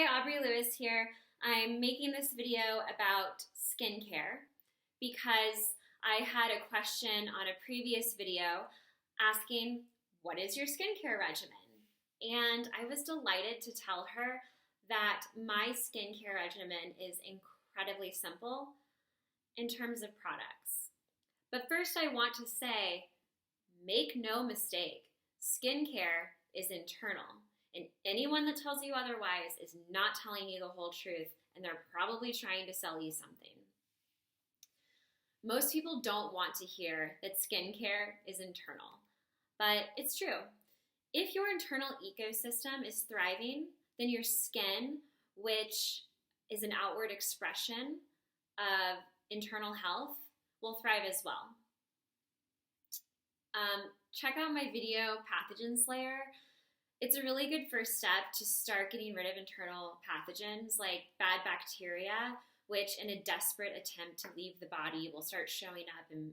Hi, Aubrey Lewis here. I'm making this video about skincare because I had a question on a previous video asking, what is your skincare regimen? And I was delighted to tell her that my skincare regimen is incredibly simple in terms of products. But first I want to say, make no mistake, skincare is internal. And anyone that tells you otherwise is not telling you the whole truth, and they're probably trying to sell you something. Most people don't want to hear that skincare is internal, but it's true. If your internal ecosystem is thriving, then your skin, which is an outward expression of internal health, will thrive as well. Check out my video, Pathogen Slayer. It's a really good first step to start getting rid of internal pathogens like bad bacteria, which in a desperate attempt to leave the body will start showing up in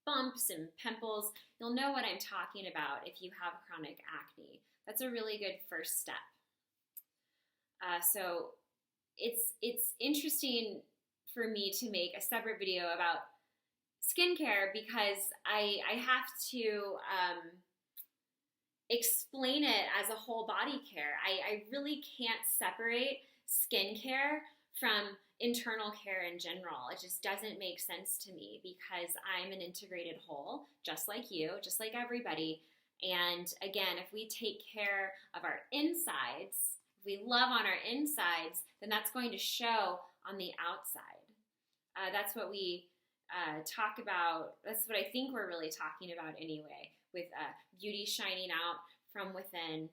bumps and pimples. You'll know what I'm talking about if you have chronic acne. That's a really good first step. So it's interesting for me to make a separate video about skincare because I have to explain it as a whole body care. I really can't separate skincare from internal care in general. It just doesn't make sense to me because I'm an integrated whole, just like you, just like everybody. And again, if we take care of our insides, if we love on our insides, then that's going to show on the outside. That's what we talk about. That's what I think we're really talking about anyway, with beauty shining out from within.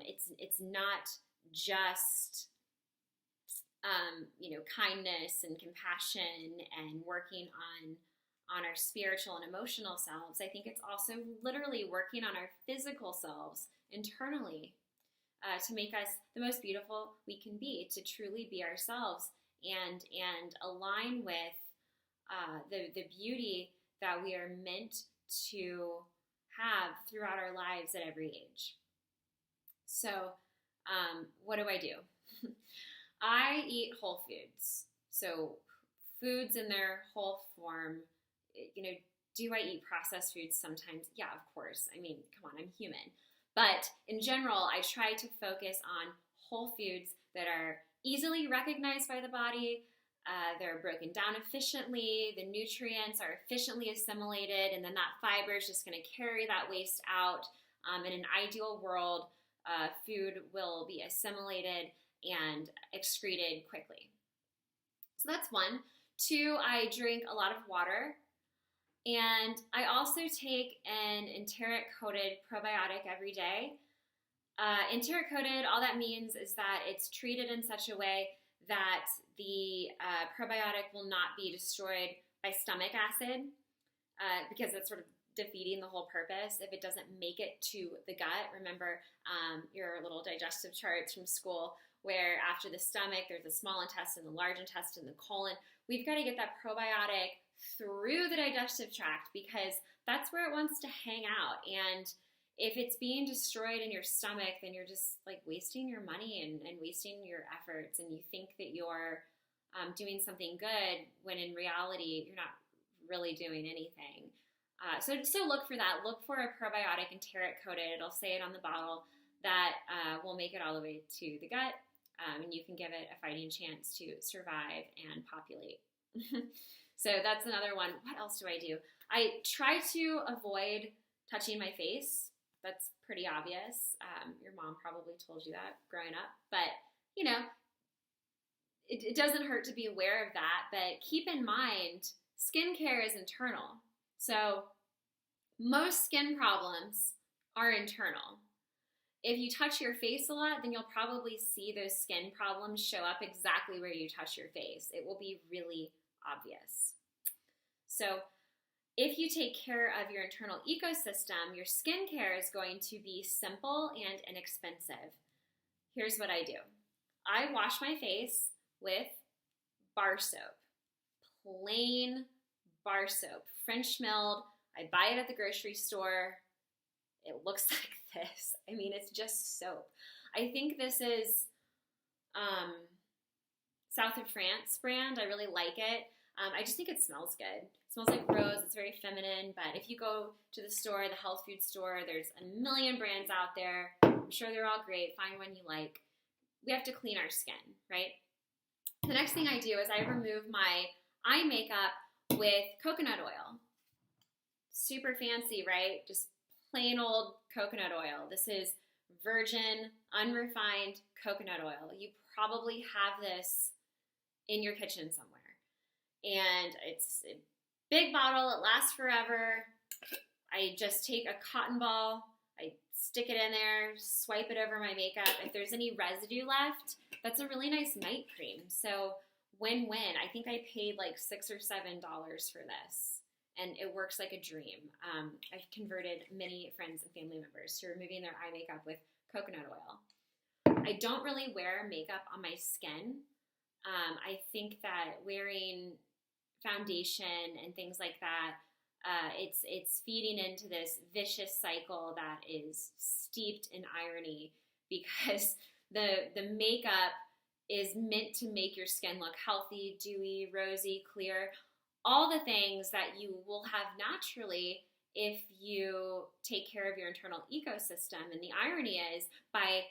It's not just kindness and compassion and working on our spiritual and emotional selves. I think it's also literally working on our physical selves internally to make us the most beautiful we can be, to truly be ourselves and align with the beauty that we are meant to have throughout our lives at every age. So what do? I eat whole foods. So foods in their whole form. Do I eat processed foods sometimes? Yeah, of course. I mean, come on, I'm human. But in general, I try to focus on whole foods that are easily recognized by the body. They're broken down efficiently, the nutrients are efficiently assimilated, and then that fiber is just going to carry that waste out. In an ideal world, food will be assimilated and excreted quickly. So that's one. Two, I drink a lot of water, and I also take an enteric-coated probiotic every day. Enteric-coated, all that means is that it's treated in such a way that the probiotic will not be destroyed by stomach acid because that's sort of defeating the whole purpose if it doesn't make it to the gut. Remember your little digestive charts from school where after the stomach there's the small intestine, the large intestine, the colon. We've got to get that probiotic through the digestive tract because that's where it wants to hang out. And if it's being destroyed in your stomach, then you're just like wasting your money and wasting your efforts, and you think that you're doing something good when in reality you're not really doing anything. So look for that. Look for a probiotic enteric coated. It'll say it on the bottle that will make it all the way to the gut, and you can give it a fighting chance to survive and populate. So that's another one. What else do? I try to avoid touching my face. That's pretty obvious. Your mom probably told you that growing up. But, it doesn't hurt to be aware of that. But keep in mind, skincare is internal. So most skin problems are internal. If you touch your face a lot, then you'll probably see those skin problems show up exactly where you touch your face. It will be really obvious. So if you take care of your internal ecosystem, your skincare is going to be simple and inexpensive. Here's what I do. I wash my face with bar soap, plain bar soap, French milled. I buy it at the grocery store. It looks like this. I mean, it's just soap. I think this is South of France brand. I really like it. I just think it smells good. It smells like rose. It's very feminine. But if you go to the store, the health food store, there's a million brands out there. I'm sure they're all great. Find one you like. We have to clean our skin, right? The next thing I do is I remove my eye makeup with coconut oil. Super fancy, right? Just plain old coconut oil. This is virgin, unrefined coconut oil. You probably have this in your kitchen somewhere. And it's a big bottle. It lasts forever. I just take a cotton ball, I stick it in there, swipe it over my makeup. If there's any residue left, that's a really nice night cream. So win-win. I think I paid like $6 or $7 for this, and it works like a dream. I've converted many friends and family members to removing their eye makeup with coconut oil. I don't really wear makeup on my skin. I think that wearing foundation and things like that, it's feeding into this vicious cycle that is steeped in irony, because the makeup is meant to make your skin look healthy, dewy, rosy, clear, all the things that you will have naturally if you take care of your internal ecosystem. And the irony is, by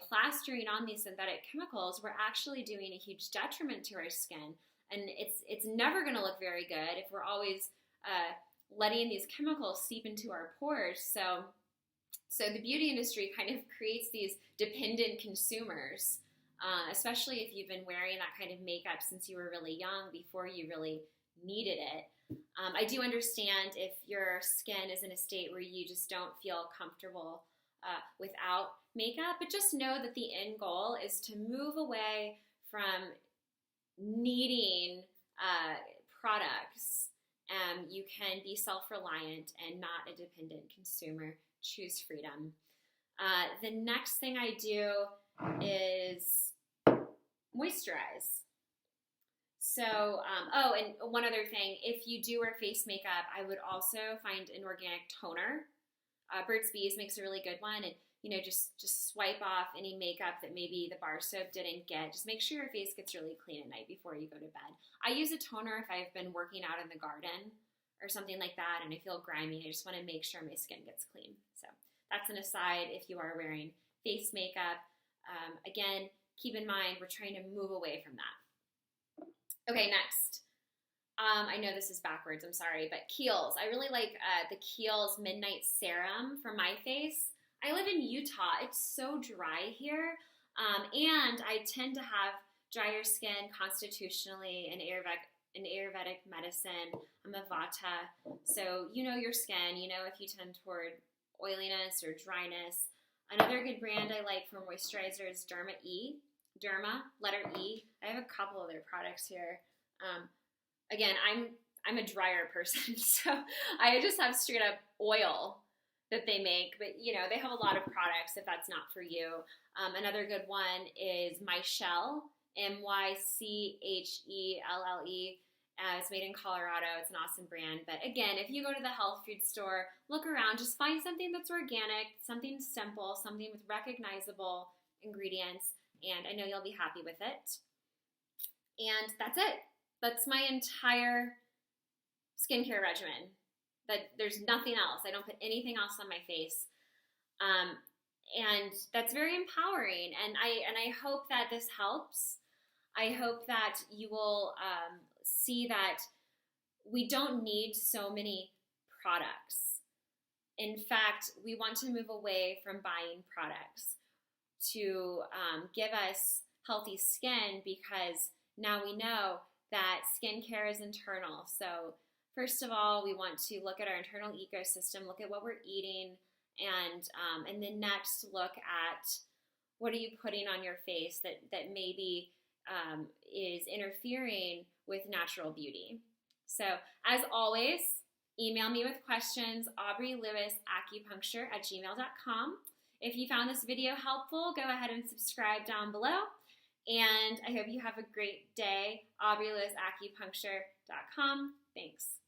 plastering on these synthetic chemicals, we're actually doing a huge detriment to our skin. And it's never going to look very good if we're always letting these chemicals seep into our pores. So the beauty industry kind of creates these dependent consumers, especially if you've been wearing that kind of makeup since you were really young, before you really needed it. I do understand if your skin is in a state where you just don't feel comfortable without makeup, but just know that the end goal is to move away from needing products. You can be self-reliant and not a dependent consumer. Choose freedom. The next thing I do is moisturize. So, and one other thing, if you do wear face makeup, I would also find an organic toner. Burt's Bees makes a really good one, and just swipe off any makeup that maybe the bar soap didn't get. Just make sure your face gets really clean at night before you go to bed. I use a toner if I've been working out in the garden or something like that, and I feel grimy. I just want to make sure my skin gets clean. So that's an aside if you are wearing face makeup. Again, keep in mind we're trying to move away from that. Okay, next. I know this is backwards, I'm sorry, but Kiehl's. I really like the Kiehl's Midnight Serum for my face. I live in Utah. It's so dry here, and I tend to have drier skin constitutionally in Ayurvedic medicine. I'm a Vata, so you know your skin. You know if you tend toward oiliness or dryness. Another good brand I like for moisturizer is Derma, letter E. I have a couple of their products here. Again, I'm a drier person, so I just have straight up oil that they make, but they have a lot of products if that's not for you. Another good one is Mychelle, Mychelle. It's made in Colorado. It's an awesome brand. But again, if you go to the health food store, look around, just find something that's organic, something simple, something with recognizable ingredients, and I know you'll be happy with it. And that's it. That's my entire skincare regimen. There's nothing else. I don't put anything else on my face. And that's very empowering. And I hope that this helps. I hope that you will see that we don't need so many products. In fact, we want to move away from buying products to give us healthy skin, because now we know that skincare is internal. So first of all, we want to look at our internal ecosystem, look at what we're eating, and then next look at what are you putting on your face that maybe is interfering with natural beauty. So as always, email me with questions, aubreylewisacupuncture@gmail.com. If you found this video helpful, go ahead and subscribe down below. And I hope you have a great day. aubreylewisacupuncture.com. Thanks.